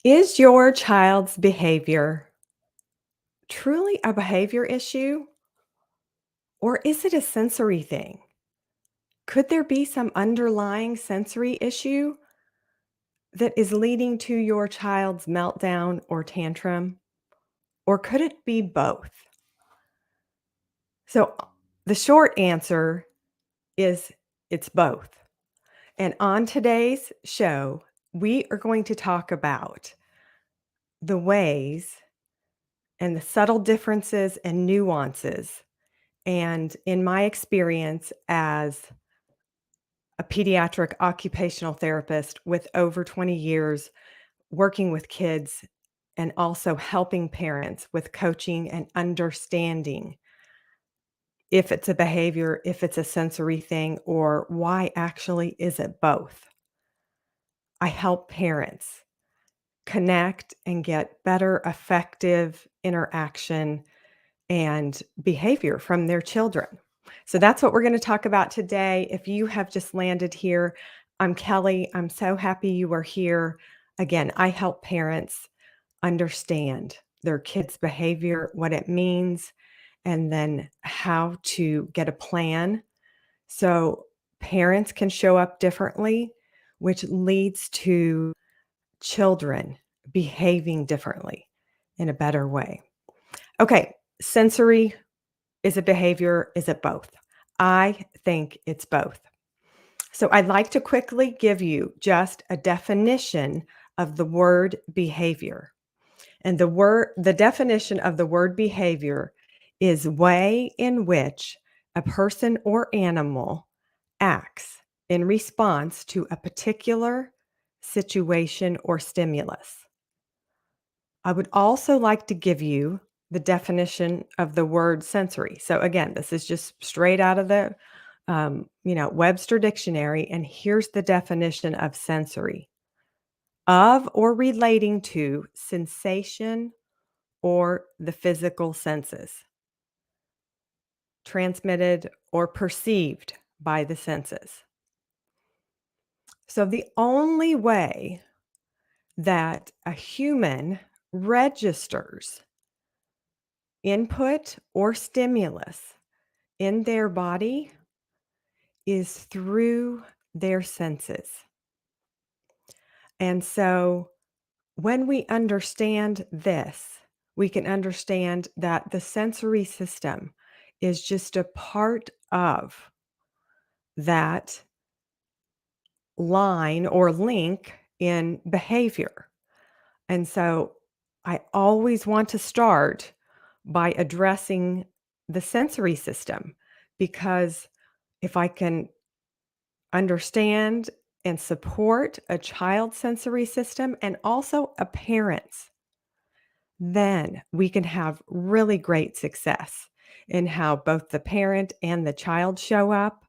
Is your child's behavior truly a behavior issue, or is it a sensory thing? Could there be some underlying sensory issue that is leading to your child's meltdown or tantrum? Or could it be both? So, the short answer is it's both. And on today's show, we are going to talk about the ways and the subtle differences and nuances. And in my experience as a pediatric occupational therapist with over 20 years working with kids and also helping parents with coaching and understanding if it's a behavior, if it's a sensory thing, or why actually is it both? I help parents connect and get better, effective interaction and behavior from their children. So that's what we're going to talk about today. If you have just landed here, I'm Kelly. I'm so happy you are here. Again, I help parents understand their kids' behavior, what it means, and then how to get a plan so parents can show up differently, which leads to children behaving differently in a better way. Okay, sensory is it behavior? Is it both? I think it's both. So I'd like to quickly give you just a definition of the word behavior. And the definition of the word behavior is way in which a person or animal acts in response to a particular situation or stimulus. I would also like to give you the definition of the word sensory. So again, this is just straight out of the Webster Dictionary, and here's the definition of sensory: of or relating to sensation or the physical senses, transmitted or perceived by the senses. So the only way that a human registers input or stimulus in their body is through their senses. And so when we understand this, we can understand that the sensory system is just a part of that line or link in behavior. And so I always want to start by addressing the sensory system, because if I can understand and support a child's sensory system and also a parent's, then we can have really great success in how both the parent and the child show up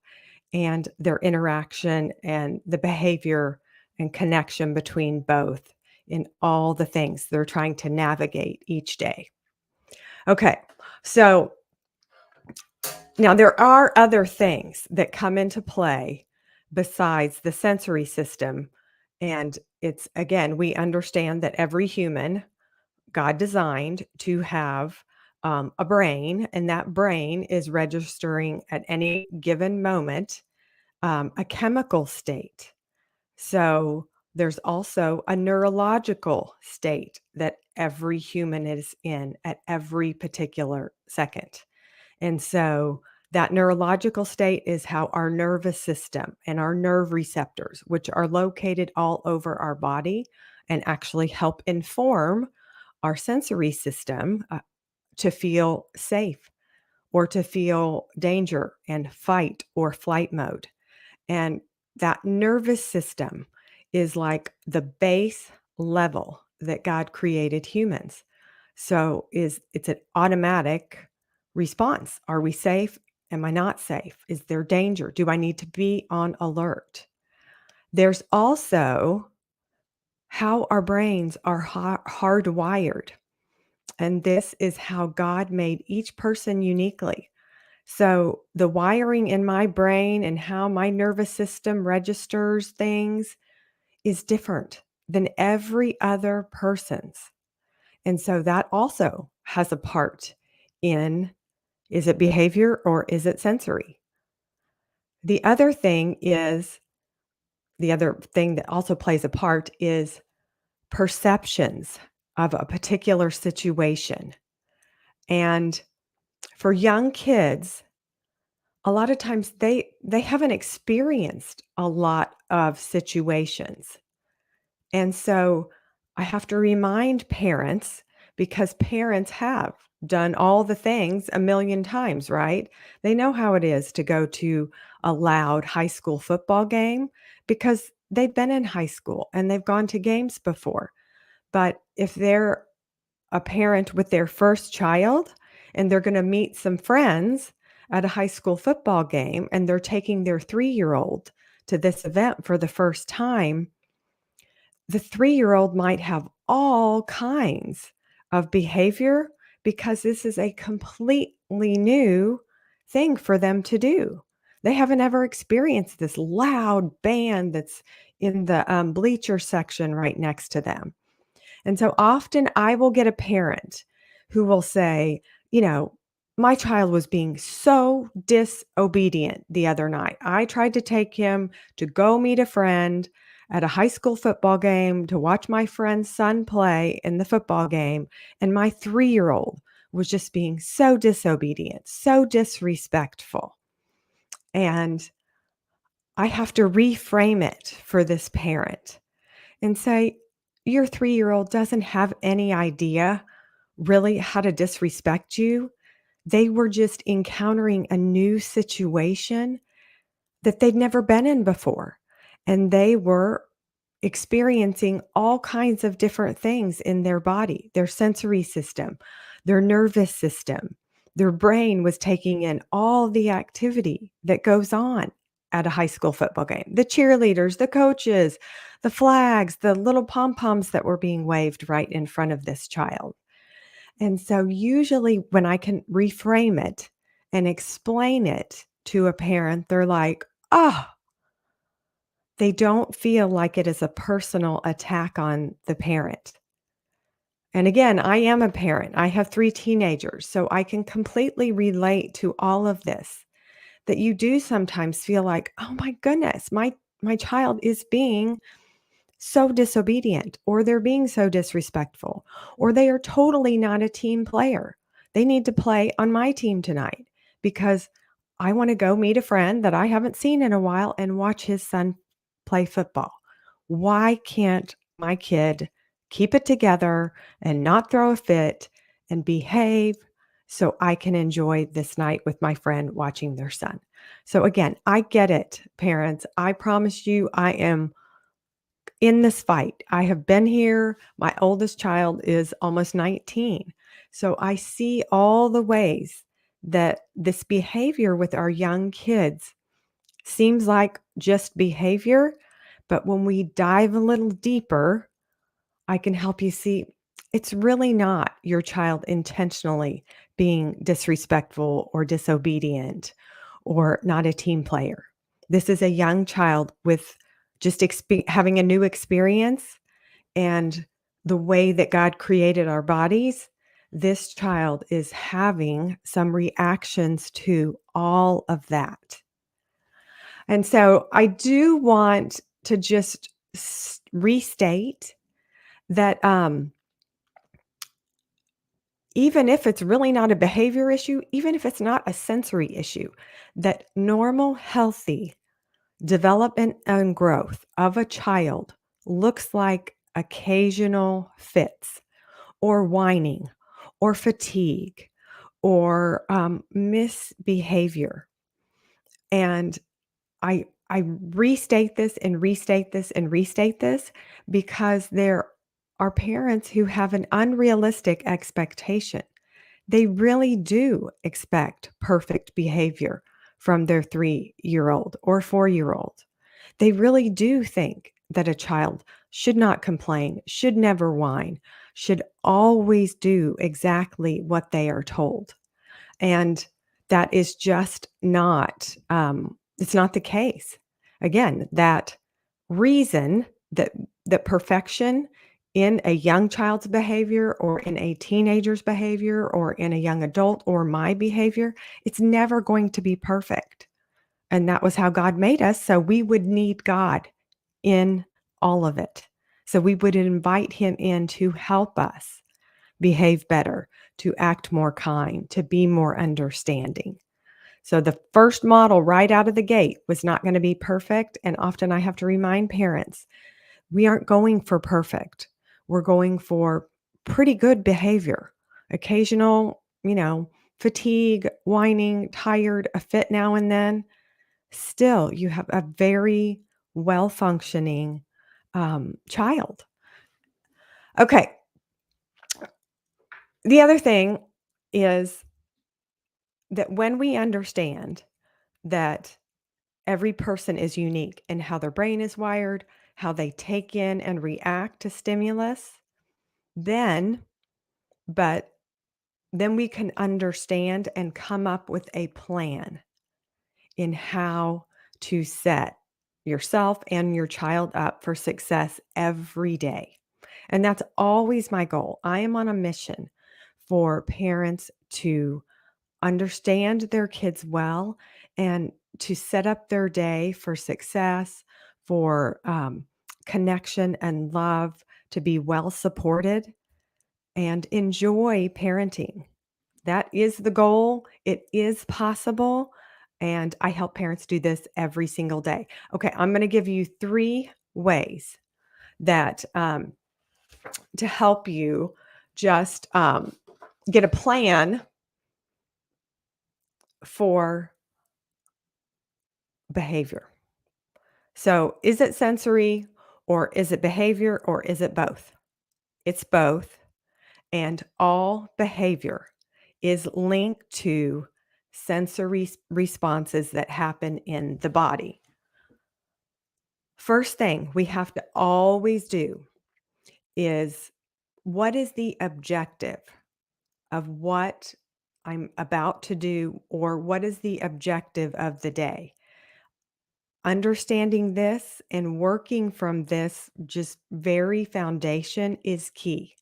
and their interaction and the behavior and connection between both in all the things they're trying to navigate each day. Okay, so now there are other things that come into play besides the sensory system. And it's again, we understand that every human God designed to have a brain, and that brain is registering at any given moment a chemical state. So there's also a neurological state that every human is in at every particular second. And so that neurological state is how our nervous system and our nerve receptors, which are located all over our body and actually help inform our sensory system to feel safe or to feel danger and fight or flight mode. And that nervous system is like the base level that God created humans. So it's an automatic response. Are we safe? Am I not safe? Is there danger? Do I need to be on alert? There's also how our brains are hardwired. And this is how God made each person uniquely. So the wiring in my brain and how my nervous system registers things is different than every other person's. And so that also has a part in, is it behavior or is it sensory? The other thing is, the other thing that also plays a part is perceptions of a particular situation. And for young kids, a lot of times they haven't experienced a lot of situations. And so I have to remind parents, because parents have done all the things a million times, right? They know how it is to go to a loud high school football game because they've been in high school and they've gone to games before. But if they're a parent with their first child and they're going to meet some friends at a high school football game and they're taking their 3-year-old to this event for the first time, the 3-year-old might have all kinds of behavior because this is a completely new thing for them to do. They haven't ever experienced this loud band that's in the bleacher section right next to them. And so often I will get a parent who will say, my child was being so disobedient the other night. I tried to take him to go meet a friend at a high school football game to watch my friend's son play in the football game. And my 3-year-old was just being so disobedient, so disrespectful. And I have to reframe it for this parent and say, your 3-year-old doesn't have any idea really how to disrespect you. They were just encountering a new situation that they'd never been in before. And they were experiencing all kinds of different things in their body, their sensory system, their nervous system. Their brain was taking in all the activity that goes on at a high school football game, the cheerleaders, the coaches, the flags, the little pom poms that were being waved right in front of this child. And so, usually, when I can reframe it and explain it to a parent, they're like, oh, they don't feel like it is a personal attack on the parent. And again, I am a parent. I have 3 teenagers, so I can completely relate to all of this, that you do sometimes feel like, "Oh my goodness, my child is being so disobedient, or they're being so disrespectful, or they are totally not a team player. They need to play on my team tonight because I want to go meet a friend that I haven't seen in a while and watch his son play football. Why can't my kid keep it together and not throw a fit and behave so I can enjoy this night with my friend watching their son?" So again, I get it, parents. I promise you, I am in this fight. I have been here. My oldest child is almost 19. So I see all the ways that this behavior with our young kids seems like just behavior. But when we dive a little deeper, I can help you see it's really not your child intentionally being disrespectful or disobedient or not a team player. This is a young child with just having a new experience, and the way that God created our bodies. This child is having some reactions to all of that. And so I do want to just restate that even if it's really not a behavior issue, even if it's not a sensory issue, that normal, healthy development and growth of a child looks like occasional fits or whining or fatigue or misbehavior. And I restate this and restate this and restate this because there are parents who have an unrealistic expectation. They really do expect perfect behavior from their 3-year-old or 4-year-old. They really do think that a child should not complain, should never whine, should always do exactly what they are told. And that is just not, it's not the case. Again, that reason that that perfection in a young child's behavior or in a teenager's behavior or in a young adult or my behavior, it's never going to be perfect. And that was how God made us, so we would need God in all of it. So we would invite him in to help us behave better, to act more kind, to be more understanding. So the first model right out of the gate was not going to be perfect. And often I have to remind parents, we aren't going for perfect. We're going for pretty good behavior, occasional, fatigue, whining, tired, a fit now and then. Still, you have a very well functioning child. Okay. The other thing is that when we understand that every person is unique in how their brain is wired, how they take in and react to stimulus, then, but then we can understand and come up with a plan in how to set yourself and your child up for success every day. And that's always my goal. I am on a mission for parents to understand their kids well and to set up their day for success, for connection and love, to be well supported and enjoy parenting. That is the goal. It is possible. And I help parents do this every single day. Okay, I'm going to give you 3 ways that to help you just get a plan for behavior. So, is it sensory or is it behavior or is it both? It's both. And all behavior is linked to sensory responses that happen in the body. First thing we have to always do is, what is the objective of what I'm about to do, or what is the objective of the day? Understanding this and working from this just very foundation is key,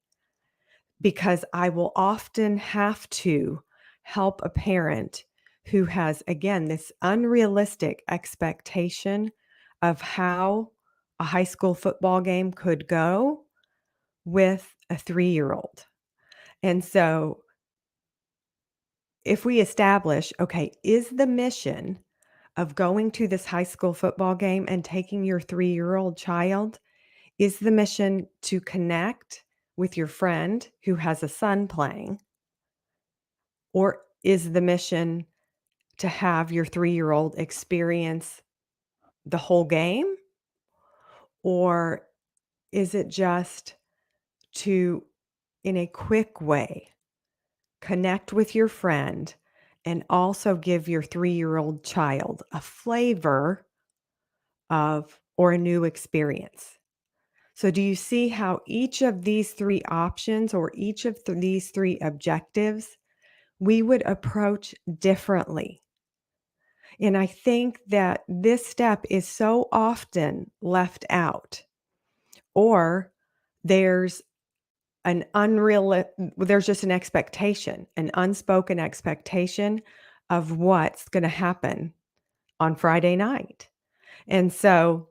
because I will often have to help a parent who has, again, this unrealistic expectation of how a high school football game could go with a 3-year-old. And so if we establish, okay, is the mission of going to this high school football game and taking your 3-year-old child, is the mission to connect with your friend who has a son playing? Or is the mission to have your 3-year-old experience the whole game? Or is it just to, in a quick way, connect with your friend and also give your 3-year-old child a flavor of or a new experience? So, do you see how each of these 3 options or each of these 3 objectives we would approach differently? And I think that this step is so often left out, or there's there's just an expectation, an unspoken expectation of what's going to happen on Friday night. And so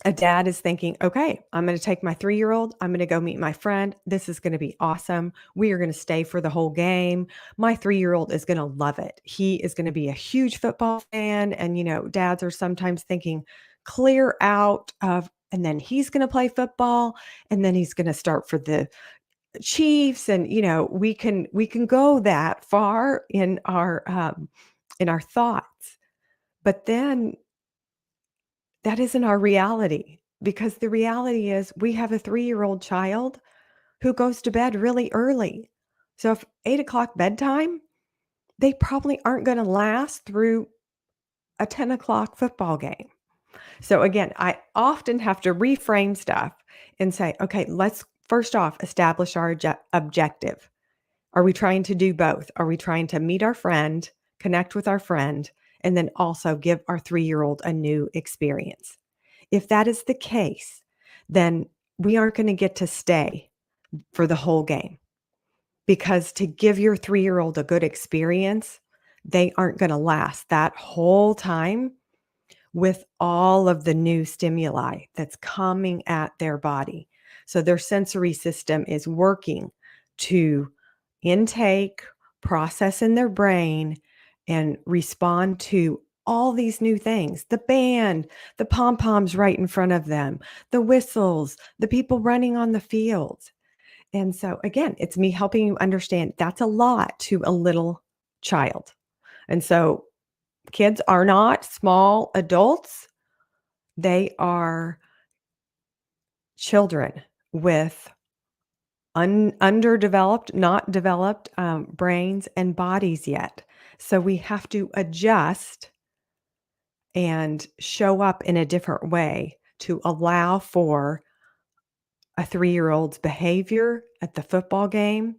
a dad is thinking, okay, I'm going to take my 3-year-old. I'm going to go meet my friend. This is going to be awesome. We are going to stay for the whole game. My 3-year-old is going to love it. He is going to be a huge football fan. And, dads are sometimes thinking clear out of, and then he's going to play football and then he's going to start for the Chiefs. And, we can go that far in our thoughts, but then that isn't our reality, because the reality is we have a 3-year-old child who goes to bed really early. So if 8 o'clock bedtime, they probably aren't going to last through a 10 o'clock football game. So again, I often have to reframe stuff and say, okay, let's first off establish our objective. Are we trying to do both? Are we trying to meet our friend, connect with our friend, and then also give our 3-year-old a new experience? If that is the case, then we aren't going to get to stay for the whole game. Because to give your 3-year-old a good experience, they aren't going to last that whole time with all of the new stimuli that's coming at their body. So their sensory system is working to intake, process in their brain, and respond to all these new things, the band, the pom poms right in front of them, the whistles, the people running on the field. And so, again, it's me helping you understand that's a lot to a little child. And so, kids are not small adults, they are children with underdeveloped, not developed brains and bodies yet. So, we have to adjust and show up in a different way to allow for a 3-year-old's behavior at the football game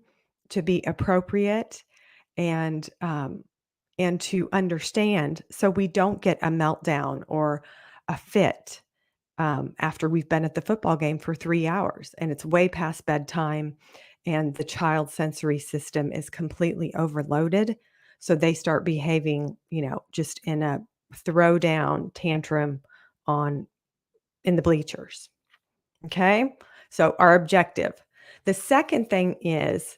to be appropriate and to understand so we don't get a meltdown or a fit after we've been at the football game for 3 hours and it's way past bedtime and the child's sensory system is completely overloaded. So they start behaving, just in a throwdown tantrum on in the bleachers. Okay. So our objective. The second thing is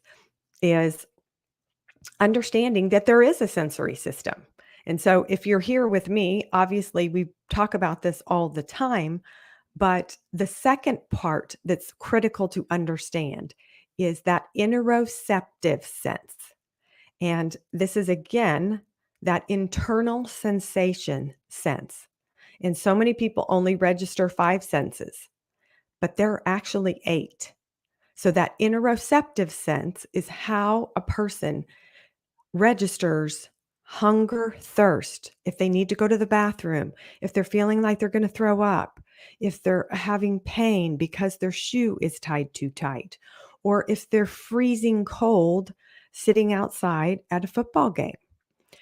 understanding that there is a sensory system. And so if you're here with me, obviously we talk about this all the time, but the second part that's critical to understand is that interoceptive sense. And this is again that internal sensation sense. And so many people only register 5 senses, but there are actually 8. So that interoceptive sense is how a person registers hunger, thirst, if they need to go to the bathroom, if they're feeling like they're going to throw up, if they're having pain because their shoe is tied too tight, or if they're freezing cold sitting outside at a football game.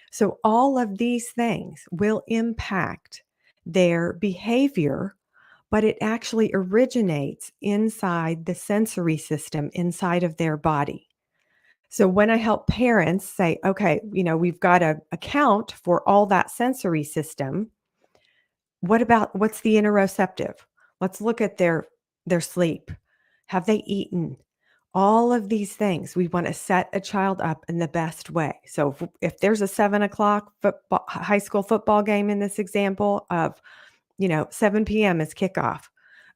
So all of these things will impact their behavior, but it actually originates inside the sensory system inside of their body. So when I help parents say, okay, we've got to account for all that sensory system. What's the interoceptive? Let's look at their sleep. Have they eaten? All of these things, we want to set a child up in the best way. So if there's a 7 o'clock high school football game in this example of 7 p.m. is kickoff.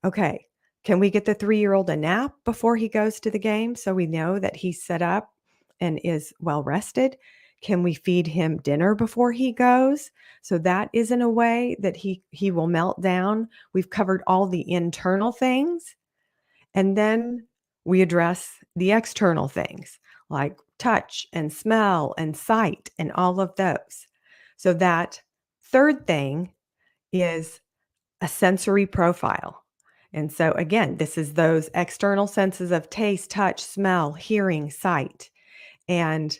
Okay. Can we get the 3-year-old a nap before he goes to the game so we know that he's set up and is well rested? Can we feed him dinner before he goes? So that isn't a way that he will melt down. We've covered all the internal things. And then we address the external things like touch and smell and sight and all of those. So that third thing is a sensory profile. And so again, this is those external senses of taste, touch, smell, hearing, sight. And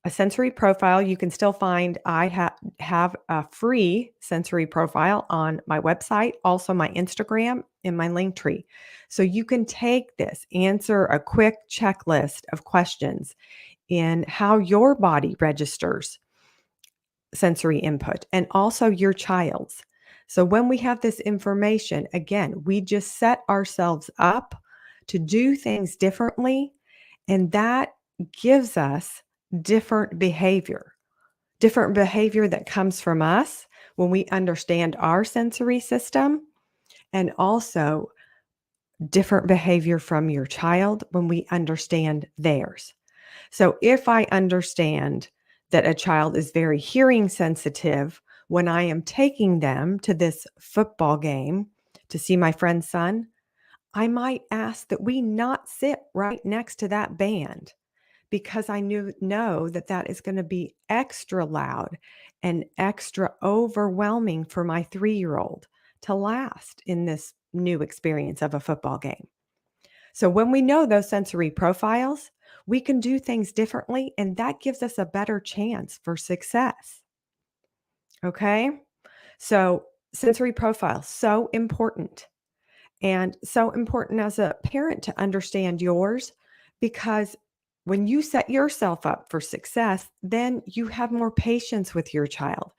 a sensory profile, you can still find, I have a free sensory profile on my website, also my Instagram and my link tree. So you can take this, answer a quick checklist of questions in how your body registers sensory input and also your child's. So when we have this information, again, we just set ourselves up to do things differently, and that gives us different behavior that comes from us when we understand our sensory system, and also different behavior from your child when we understand theirs. So if I understand that a child is very hearing sensitive when I am taking them to this football game to see my friend's son, I might ask that we not sit right next to that band because I know that that is going to be extra loud and extra overwhelming for my 3-year-old to last in this new experience of a football game. So when we know those sensory profiles, we can do things differently, and that gives us a better chance for success. Okay? So sensory profile, so important. And so important as a parent to understand yours, because when you set yourself up for success, then you have more patience with your child.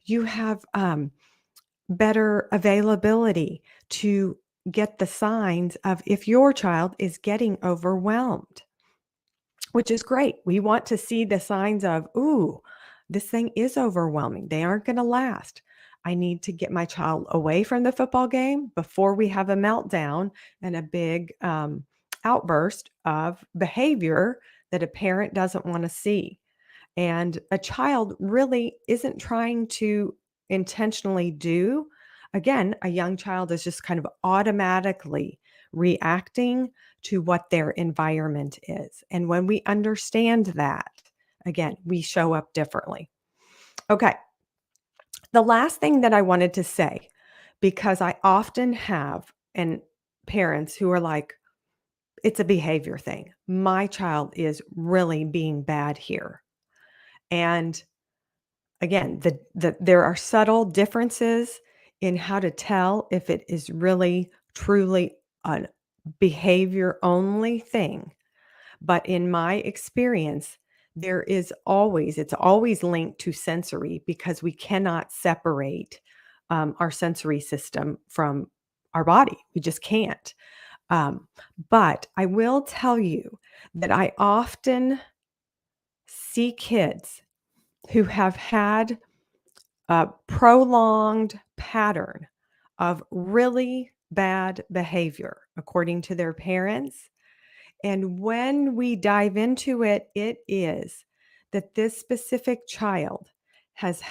You have better availability to get the signs of if your child is getting overwhelmed, which is great. We want to see the signs of, ooh, this thing is overwhelming. They aren't going to last. I need to get my child away from the football game before we have a meltdown and a big outburst of behavior that a parent doesn't want to see. And a child really isn't trying to intentionally do. Again, a young child is just kind of automatically reacting to what their environment is. And when we understand that, again, we show up differently. Okay. The last thing that I wanted to say, because I often have and parents who are like, it's a behavior thing. My child is really being bad here. And again, there are subtle differences in how to tell if it is really truly a behavior only thing. But in my experience, it's always linked to sensory, because we cannot separate our sensory system from our body. We just can't. Um, but I will tell you that I often see kids who have had a prolonged pattern of really bad behavior, according to their parents. And when we dive into it, it is that this specific child has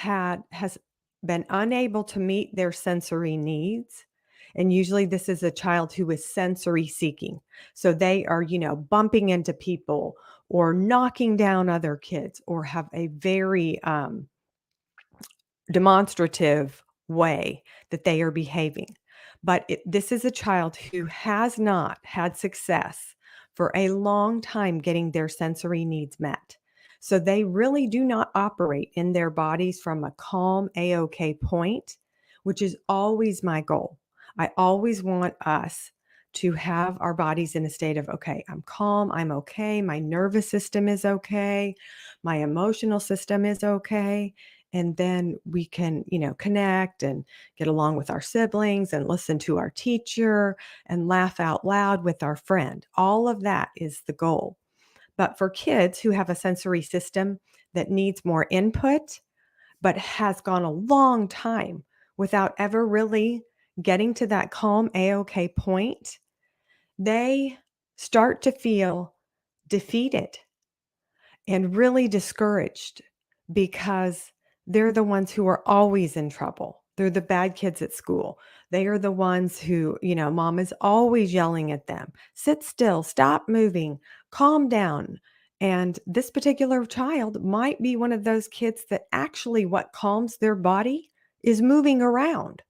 been unable to meet their sensory needs. And usually this is a child who is sensory seeking. So they are, bumping into people or knocking down other kids, or have a very demonstrative way that they are behaving. But this is a child who has not had success for a long time getting their sensory needs met. So they really do not operate in their bodies from a calm, A-OK point, which is always my goal. I always want us to have our bodies in a state of, okay, I'm calm, I'm okay, my nervous system is okay, my emotional system is okay. And then we can, connect and get along with our siblings and listen to our teacher and laugh out loud with our friend. All of that is the goal. But for kids who have a sensory system that needs more input, but has gone a long time without ever really getting to that calm A-OK point, they start to feel defeated and really discouraged, because they're the ones who are always in trouble. They're the bad kids at school. They are the ones who, mom is always yelling at them. Sit still, stop moving, calm down. And this particular child might be one of those kids that actually what calms their body is moving around.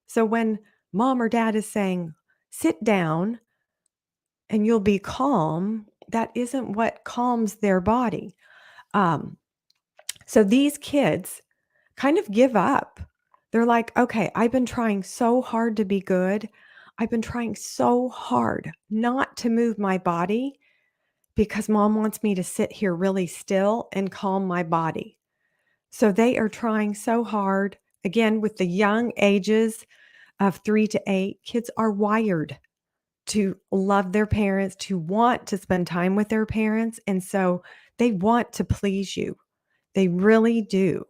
So when mom or dad is saying, sit down and you'll be calm, that isn't what calms their body. Um, so these kids kind of give up. They're like, okay, I've been trying so hard to be good. I've been trying so hard not to move my body because mom wants me to sit here really still and calm my body. So they are trying so hard. Again, with the young ages of 3 to 8, kids are wired to love their parents, to want to spend time with their parents. And so they want to please you. They really do.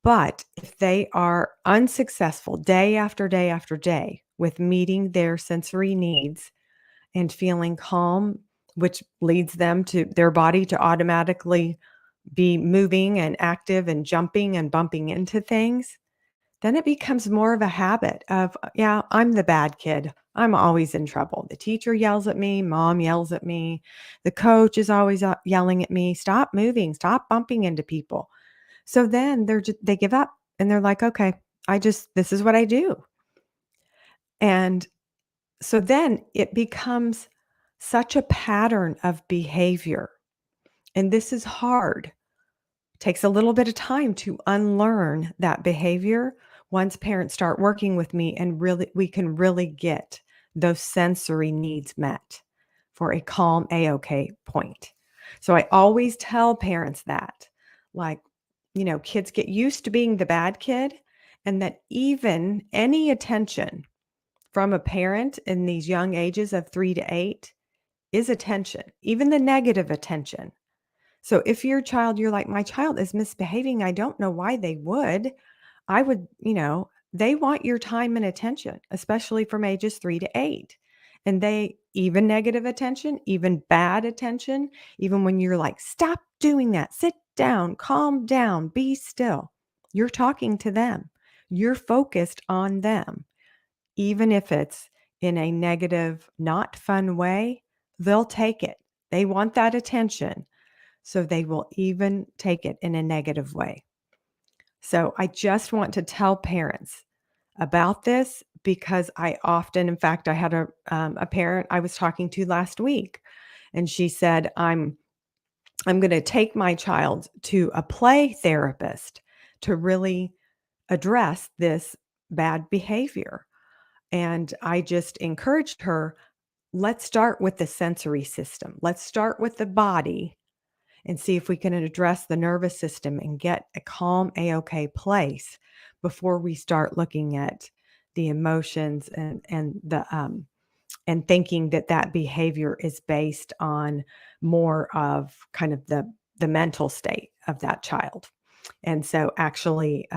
But if they are unsuccessful day after day after day with meeting their sensory needs and feeling calm, which leads them to their body to automatically be moving and active and jumping and bumping into things, then it becomes more of a habit of, yeah, I'm the bad kid. I'm always in trouble. The teacher yells at me. Mom yells at me. The coach is always yelling at me. Stop moving. Stop bumping into people. So then they give up and they're like, okay, this is what I do. And so then it becomes such a pattern of behavior. And this is hard. It takes a little bit of time to unlearn that behavior once parents start working with me, and really we can really get those sensory needs met for a calm A-OK point. So I always tell parents that, like, kids get used to being the bad kid, and that even any attention from a parent in these young ages of 3 to 8 is attention, even the negative attention. So if your child, you're like, "My child is misbehaving, I don't know why they would." I would, they want your time and attention, especially from ages 3 to 8. And they even negative attention, even bad attention, even when you're like, "Stop doing that. Sit down, calm down, be still." You're talking to them. You're focused on them. Even if it's in a negative, not fun way, they'll take it. They want that attention. So they will even take it in a negative way. So I just want to tell parents about this because I often, in fact, I had a parent I was talking to last week, and she said, I'm going to take my child to a play therapist to really address this bad behavior." And I just encouraged her, let's start with the sensory system. Let's start with the body and see if we can address the nervous system and get a calm A-OK place before we start looking at the emotions and thinking that that behavior is based on more of kind of the mental state of that child. And so actually,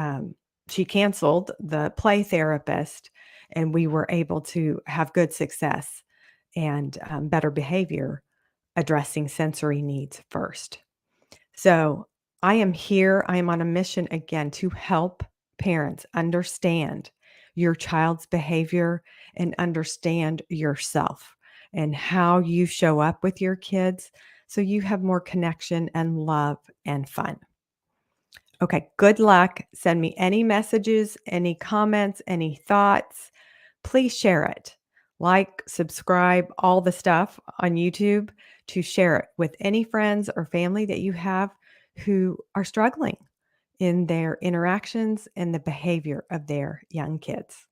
she canceled the play therapist, and we were able to have good success and better behavior addressing sensory needs first. So I am here. I am on a mission again to help parents understand your child's behavior and understand yourself and how you show up with your kids so you have more connection and love and fun. Okay, good luck. Send me any messages, any comments, any thoughts. Please share it. Like, subscribe, all the stuff on YouTube to share it with any friends or family that you have who are struggling in their interactions and the behavior of their young kids.